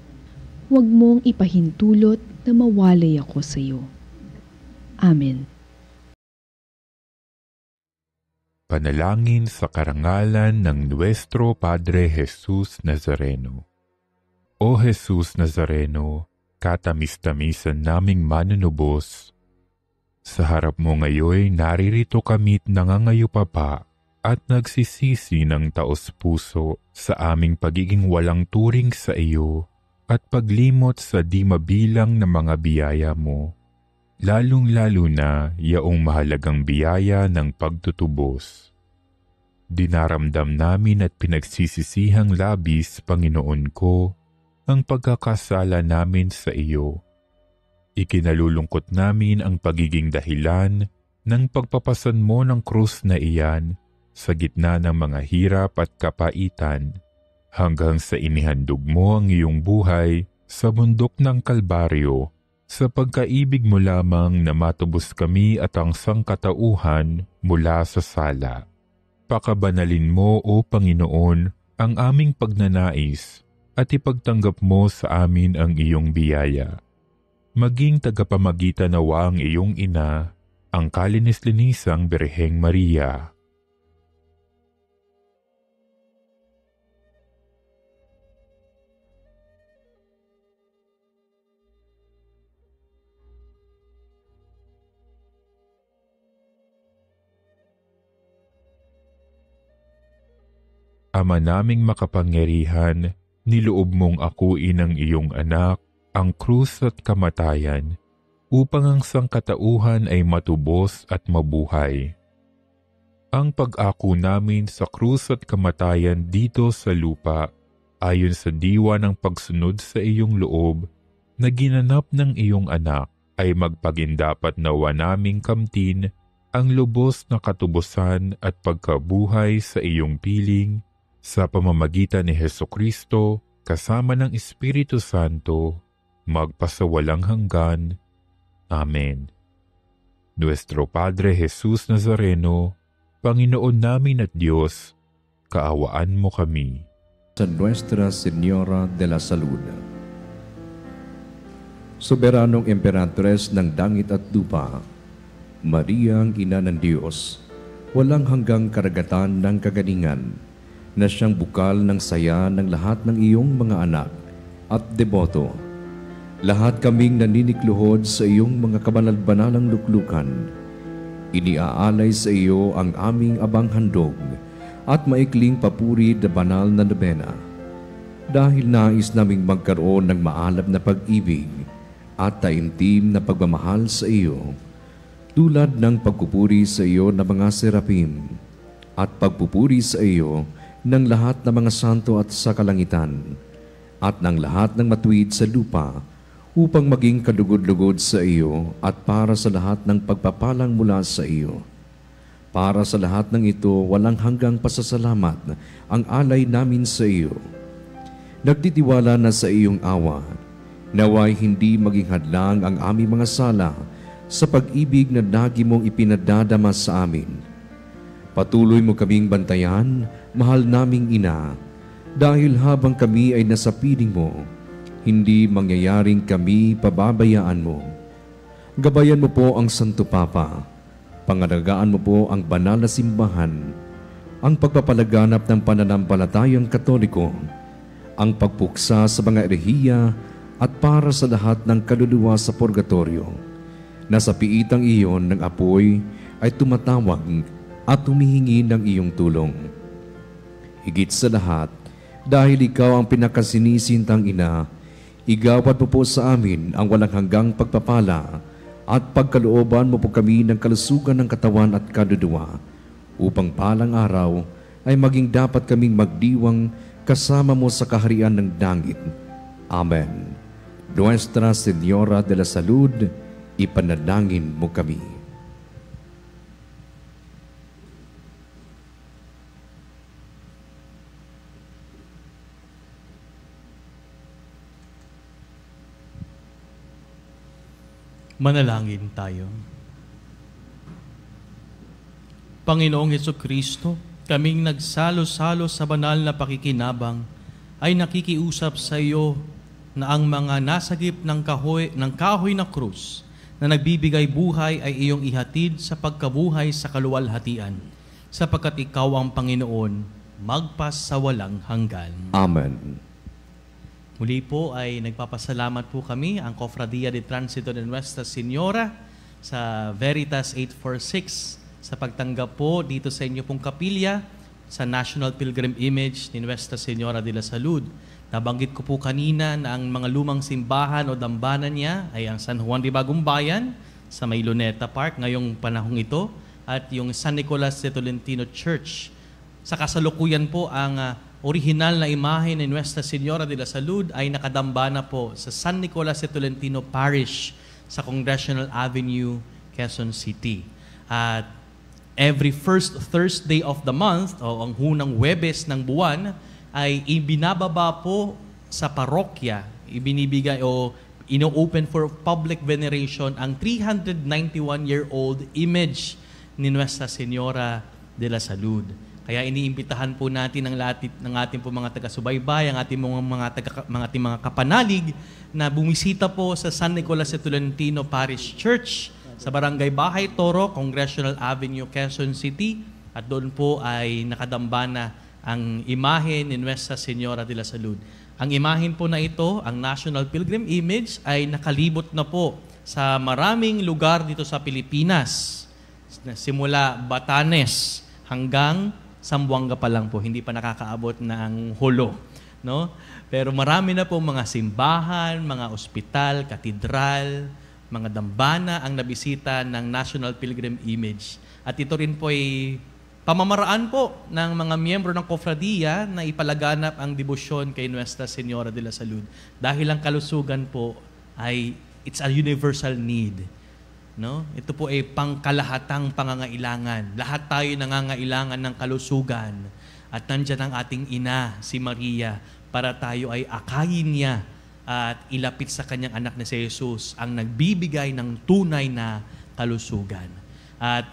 [SPEAKER 8] Huwag mong ipahintulot na mawalay ako sa iyo. Amen.
[SPEAKER 9] Panalangin sa karangalan ng Nuestro Padre Jesus Nazareno. O Jesus Nazareno, katamis-tamisan naming manunubos, sa harap mo ngayon naririto kami't nangangayupapa at nagsisisi ng taos-puso sa aming pagiging walang turing sa iyo at paglimot sa di mabilang na mga biyaya mo, lalong-lalo na yaong mahalagang biyaya ng pagtutubos. Dinaramdam namin at pinagsisisihang labis, Panginoon ko, ang pagkakasala namin sa iyo. Ikinalulungkot namin ang pagiging dahilan ng pagpapasan mo ng krus na iyan sa gitna ng mga hirap at kapaitan, hanggang sa inihandog mo ang iyong buhay sa bundok ng Kalbaryo, sa pagkaibig mo lamang na matubos kami at ang sangkatauhan mula sa sala. Pakabanalin mo, O Panginoon, ang aming pagnanais at ipagtanggap mo sa amin ang iyong biyaya. Maging tagapamagitan nawa ang iyong ina, ang kalinis-linisang Birheng Maria. Ama naming makapangyarihan, niloob mong akuin ang iyong anak, ang krus at kamatayan, upang ang sangkatauhan ay matubos at mabuhay. Ang pag-ako namin sa krus at kamatayan dito sa lupa, ayon sa diwa ng pagsunod sa iyong loob, na ginanap ng iyong anak, ay magpagindapat nawa naming kamtin ang lubos na katubusan at pagkabuhay sa iyong piling, sa pamamagitan ni Hesukristo, kasama ng Espiritu Santo, magpasawalang hanggan. Amen. Nuestro Padre Jesus Nazareno, Panginoon namin at Diyos, kaawaan mo kami.
[SPEAKER 4] Sa Nuestra Señora de la Salud. Soberanong Emperatres ng Langit at Lupa, Maria ang Ina ng Diyos, walang hanggang karagatan ng kagalingan, na siyang bukal ng saya ng lahat ng iyong mga anak at deboto. Lahat kaming naninikluhod sa iyong mga kabanal-banalang luklukan. Iniaalay sa iyo ang aming abang handog at maikling papuri na banal na nobena. Dahil nais naming magkaroon ng maalab na pag-ibig at taimtim na pagmamahal sa iyo, tulad ng pagpupuri sa iyo ng mga serapim at pagpupuri sa iyo ng lahat ng mga santo at sa kalangitan, at ng lahat ng matuwid sa lupa, upang maging kalugod-lugod sa iyo at para sa lahat ng pagpapalang mula sa iyo. Para sa lahat ng ito, walang hanggang pasasalamat ang alay namin sa iyo. Nagtitiwala na sa iyong awa, naway hindi maging hadlang ang aming mga sala sa pag-ibig na lagi mong ipinadadama sa amin. Patuloy mo kaming bantayan, mahal naming ina, dahil habang kami ay nasa piling mo, hindi mangyayaring kami pababayaan mo. Gabayan mo po ang Santo Papa, pangalagaan mo po ang banal na simbahan, ang pagpapalaganap ng pananampalatayang Katoliko, ang pagpuksa sa mga erehiya at para sa lahat ng kaluluwa sa purgatorio, na sa piitang iyon ng apoy ay tumatawag at humihingi ng iyong tulong. Higit sa lahat, dahil ikaw ang pinakasinisintang ina, igawad mo po sa amin ang walang hanggang pagpapala at pagkalooban mo po kami ng kalusugan ng katawan at kaluluwa, upang palang araw ay maging dapat kaming magdiwang kasama mo sa kaharian ng langit. Amen. Nuestra Señora de la Salud, ipanalangin mo kami.
[SPEAKER 3] Manalangin tayo. Panginoong Hesukristo, kaming nagsalo-salo sa banal na pakikinabang, ay nakikiusap sa iyo na ang mga nasagip ng kahoy na krus na nagbibigay buhay ay iyong ihatid sa pagkabuhay sa kaluwalhatian, sapagkat ikaw ang Panginoon, magpasawalang hanggan.
[SPEAKER 4] Amen.
[SPEAKER 3] Muli po ay nagpapasalamat po kami, ang Cofradia de Transito de Nuestra Señora sa Veritas 846 sa pagtanggap po dito sa inyo pong kapilya sa National Pilgrim Image ni Nuestra Señora de la Salud. Nabanggit ko po kanina na ang mga lumang simbahan o dambana niya ay ang San Juan de Bagong Bayan sa may Luneta Park ngayong panahong ito at yung San Nicolas de Tolentino Church. Sa kasalukuyan po ang orihinal na imahe ni Nuestra Señora de la Salud ay nakadambana po sa San Nicolas de Tolentino Parish sa Congressional Avenue, Quezon City. At every first Thursday of the month, o ang hunang Huwebes ng buwan, ay ibinababa po sa parokya, ibinibigay o ino-open for public veneration ang 391-year-old image ni Nuestra Señora de la Salud. Kaya iniimbitahan po natin ng ating po mga taga-subaybay, ang ating mga kapanalig na bumisita po sa San Nicolas de Tolentino Parish Church sa Barangay Bahay Toro, Congressional Avenue, Quezon City. At doon po ay nakadambana ang imahe ni Nuestra Señora de la Salud. Ang imahen po na ito, ang National Pilgrim Image, ay nakalibot na po sa maraming lugar dito sa Pilipinas. Simula Batanes hanggang Zamboanga pa lang po, hindi pa nakakaabot ng Holo, no? Pero marami na po mga simbahan, mga ospital, katedral, mga dambana ang nabisita ng National Pilgrim Image. At ito rin po ay pamamaraan po ng mga miyembro ng Kofradiya na ipalaganap ang debosyon kay Nuestra Señora de la Salud. Dahil ang kalusugan po ay it's a universal need. No? Ito po ay pangkalahatang pangangailangan. Lahat tayo nangangailangan ng kalusugan. At nandyan ang ating ina, si Maria, para tayo ay akayin niya at ilapit sa kanyang anak na si Jesus, ang nagbibigay ng tunay na kalusugan. At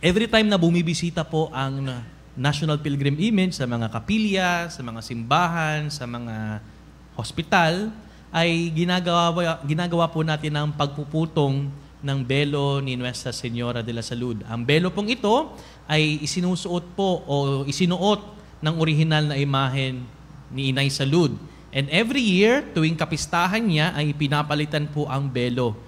[SPEAKER 3] every time na bumibisita po ang National Pilgrim Image sa mga kapilya, sa mga simbahan, sa mga hospital, ay ginagawa po natin ang pagpuputong ng belo ni Nuestra Señora de la Salud. Ang belo pong ito ay isinusuot po o isinuot ng orihinal na imahen ni Inay Salud. And every year, tuwing kapistahan niya, ay pinapalitan po ang belo.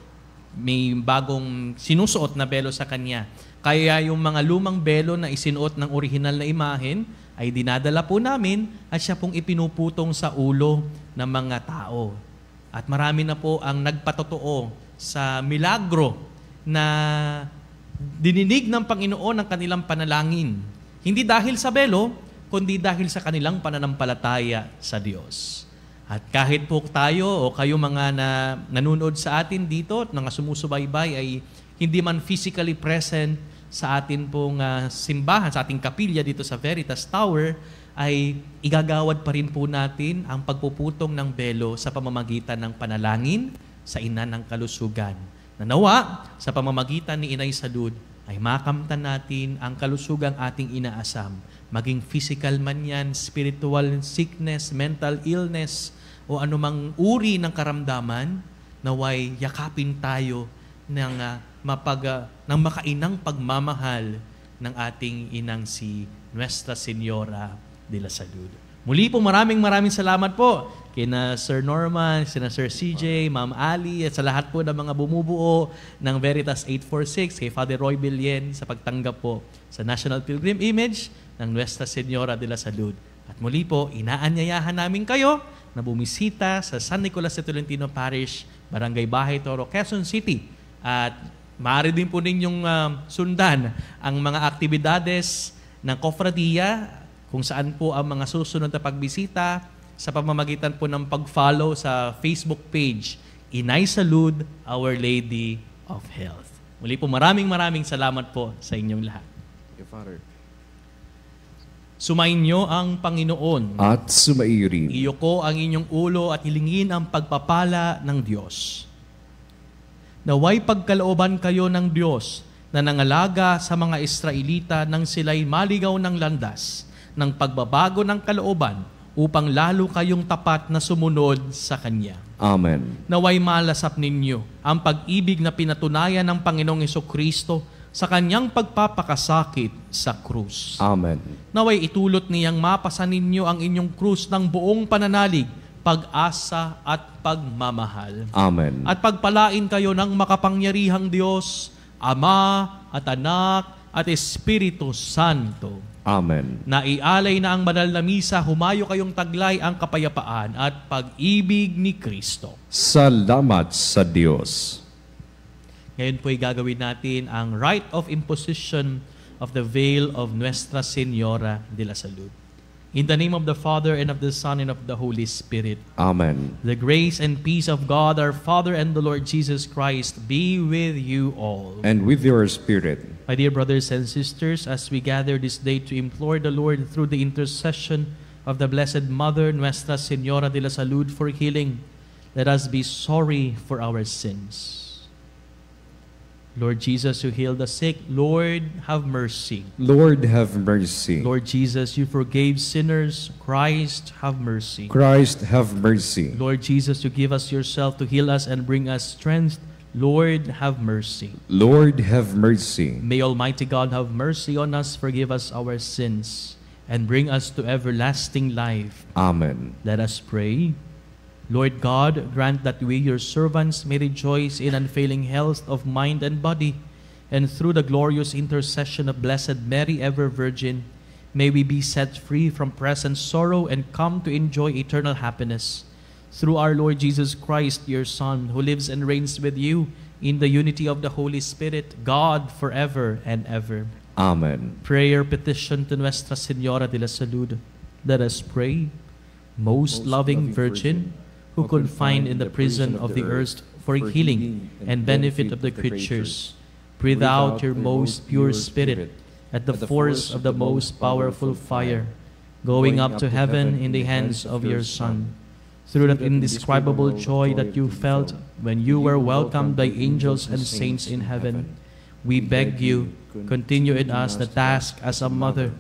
[SPEAKER 3] May bagong sinusuot na belo sa kanya. Kaya yung mga lumang belo na isinuot ng orihinal na imahen ay dinadala po namin at siya pong ipinuputong sa ulo ng mga tao. At marami na po ang nagpatotoo sa milagro na dininig ng Panginoon ang kanilang panalangin. Hindi dahil sa belo, kundi dahil sa kanilang pananampalataya sa Diyos. At kahit po tayo o kayo mga nanonood sa atin dito at mga sumusubaybay ay hindi man physically present sa atin pong simbahan, sa ating kapilya dito sa Veritas Tower, ay igagawad pa rin po natin ang pagpuputong ng belo sa pamamagitan ng panalangin sa ina ng kalusugan. Nanawa, sa pamamagitan ni Inay Salud, ay makamtan natin ang kalusugang ating inaasam. Maging physical man yan, spiritual sickness, mental illness, o anumang uri ng karamdaman, naway yakapin tayo ng makainang pagmamahal ng ating inang si Nuestra Señora de la Salud. Muli po maraming salamat po kina Sir Norman, kina Sir CJ, Ma'am Ali, at sa lahat po ng mga bumubuo ng Veritas 846, kay Father Roy Billen sa pagtanggap po sa National Pilgrim Image ng Nuestra Señora de la Salud. At muli po, inaanyayahan namin kayo na bumisita sa San Nicolas de Tolentino Parish, Barangay Bahay Toro, Quezon City. At maaari din po ninyong sundan ang mga aktibidades ng Kofradiya, kung saan po ang mga susunod na pagbisita sa pamamagitan po ng pag-follow sa Facebook page, Inay Salud, Our Lady of Health. Muli po maraming salamat po sa inyong lahat.
[SPEAKER 4] Father.
[SPEAKER 3] Sumainyo ang Panginoon.
[SPEAKER 4] At sumairin.
[SPEAKER 3] Iyoko ang inyong ulo at hilingin ang pagpapala ng Diyos. Naway pagkalooban kayo ng Diyos na nangalaga sa mga Israelita nang sila'y maligaw ng landas ng pagbabago ng kalooban upang lalo kayong tapat na sumunod sa Kanya.
[SPEAKER 4] Amen.
[SPEAKER 3] Naway malasap ninyo ang pag-ibig na pinatunayan ng Panginoong Hesukristo sa Kanyang pagpapakasakit sa krus.
[SPEAKER 4] Amen.
[SPEAKER 3] Naway itulot niyang mapasa ninyo ang inyong krus ng buong pananalig, pag-asa at pagmamahal.
[SPEAKER 4] Amen.
[SPEAKER 3] At pagpalain kayo ng makapangyarihang Diyos, Ama at Anak at Espiritu Santo.
[SPEAKER 4] Amen.
[SPEAKER 3] Naialay na ang banal na misa, humayo kayong taglay ang kapayapaan at pag-ibig ni Kristo.
[SPEAKER 4] Salamat sa Diyos.
[SPEAKER 3] Ngayon po ay gagawin natin ang rite of imposition of the veil of Nuestra Señora de la Salud. In the name of the Father, and of the Son, and of the Holy Spirit.
[SPEAKER 4] Amen.
[SPEAKER 3] The grace and peace of God, our Father, and the Lord Jesus Christ be with you all.
[SPEAKER 4] And with your spirit.
[SPEAKER 3] My dear brothers and sisters, as we gather this day to implore the Lord through the intercession of the Blessed Mother, Nuestra Señora de la Salud, for healing, let us be sorry for our sins. Lord Jesus, you heal the sick, Lord, have mercy.
[SPEAKER 4] Lord, have mercy.
[SPEAKER 3] Lord Jesus, you forgave sinners, Christ, have mercy.
[SPEAKER 4] Christ, have mercy.
[SPEAKER 3] Lord Jesus, you give us yourself to heal us and bring us strength, Lord, have mercy.
[SPEAKER 4] Lord, have mercy.
[SPEAKER 3] May Almighty God have mercy on us, forgive us our sins, and bring us to everlasting life.
[SPEAKER 4] Amen.
[SPEAKER 3] Let us pray. Lord God, grant that we, your servants, may rejoice in unfailing health of mind and body, and through the glorious intercession of Blessed Mary, ever Virgin, may we be set free from present sorrow and come to enjoy eternal happiness. Through our Lord Jesus Christ, your Son, who lives and reigns with you in the unity of the Holy Spirit, God, forever and ever.
[SPEAKER 4] Amen.
[SPEAKER 3] Prayer petition to Nuestra Señora de la Salud. Let us pray. Most loving Virgin, who confined in the prison of the earth for healing and benefit of the creatures, breathe out your most pure spirit at the force of the most powerful fire, going up to heaven in the hands of your Son. Through that indescribable joy that you felt when you were welcomed by angels and saints in heaven, we beg you, continue in us the task as a mother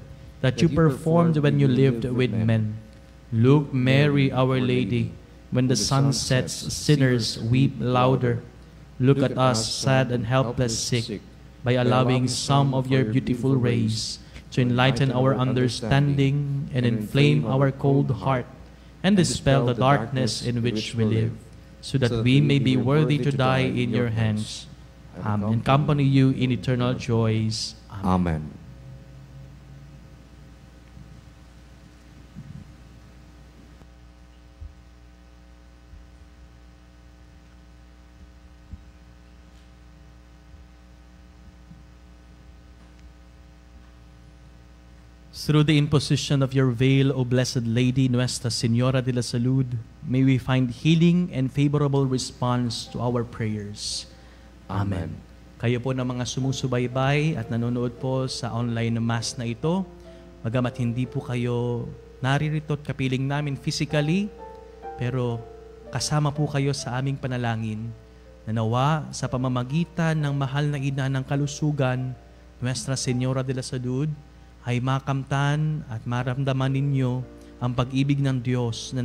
[SPEAKER 3] that you performed when you lived with men. Look, Mary, Our Lady, when the sun sets, sinners weep louder. Look at us, sad and helpless sick, by allowing some of your beautiful rays to enlighten our understanding and inflame our cold heart, and dispel the darkness in which we live, so that we may be worthy to die in your hands, and accompany you in eternal joys.
[SPEAKER 4] Amen.
[SPEAKER 3] Through the imposition of your veil, O Blessed Lady, Nuestra Señora de la Salud, may we find healing and favorable response to our prayers. Amen. Kayo po na mga sumusubaybay at nanonood po sa online na mass na ito, bagamat hindi po kayo naririto at kapiling namin physically, pero kasama po kayo sa aming panalangin na nawa sa pamamagitan ng mahal na ina ng kalusugan, Nuestra Señora de la Salud, ay makamtan at maramdaman ninyo ang pag-ibig ng Diyos na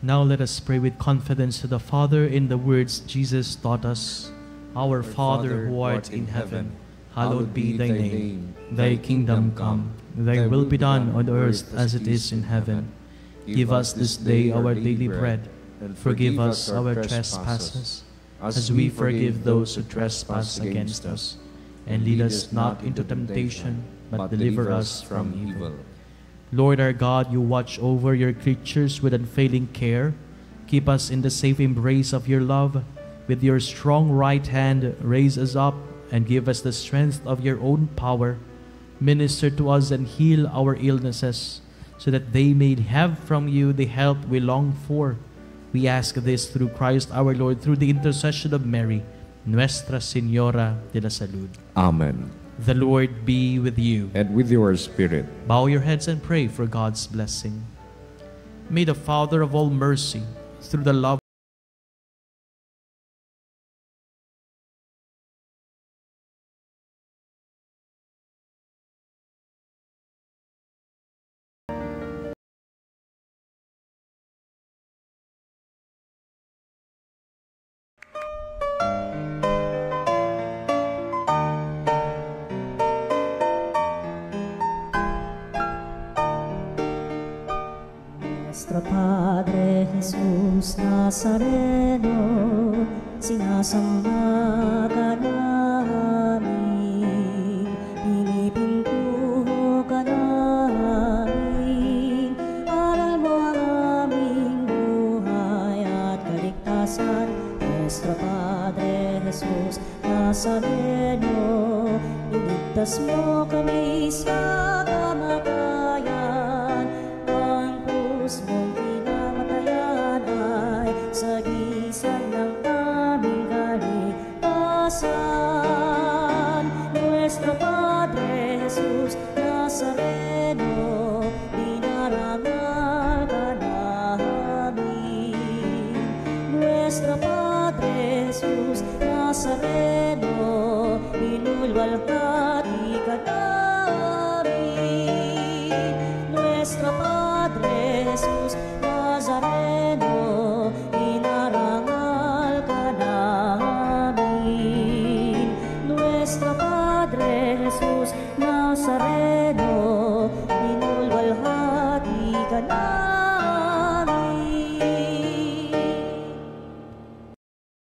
[SPEAKER 3] Now let us pray with confidence to the Father in the words Jesus taught us. Our Father who art in heaven, hallowed be thy name. Thy kingdom come, thy will be done on earth as it is in heaven. Give us this day our daily bread, and forgive us our trespasses, as we forgive those who trespass against us. And lead us not into temptation, but deliver us from evil. Lord our God, you watch over your creatures with unfailing care. Keep us in the safe embrace of your love. With your strong right hand, raise us up and give us the strength of your own power. Minister to us and heal our illnesses, so that they may have from you the help we long for. We ask this through Christ our Lord, through the intercession of Mary, Nuestra Señora de la Salud.
[SPEAKER 4] Amen.
[SPEAKER 3] The Lord be with you.
[SPEAKER 4] And with your spirit.
[SPEAKER 3] Bow your heads and pray for God's blessing. May the Father of all mercy, through the love
[SPEAKER 1] Nuestro Padre Jesus Nazareno, sinasamba ka namin, pinipintuho ka namin, aral mo ang aming buhay at kaligtasan. Nuestro Padre Jesus Nazareno, iligtas mo kami sa kamatayan. Ang krus mong pinamatayan ay sagisag ng aming kaligtasan. Nuestro Padre Jesus Nazareno, dinarangal ka namin. Nuestro Padre Jesus Nazareno, inulwalhati ka namin. Nuestro Padre Jesus Nazareno, inarangal ka namin. Nuestro Padre Jesus Nazareno, inulwalhati ka namin.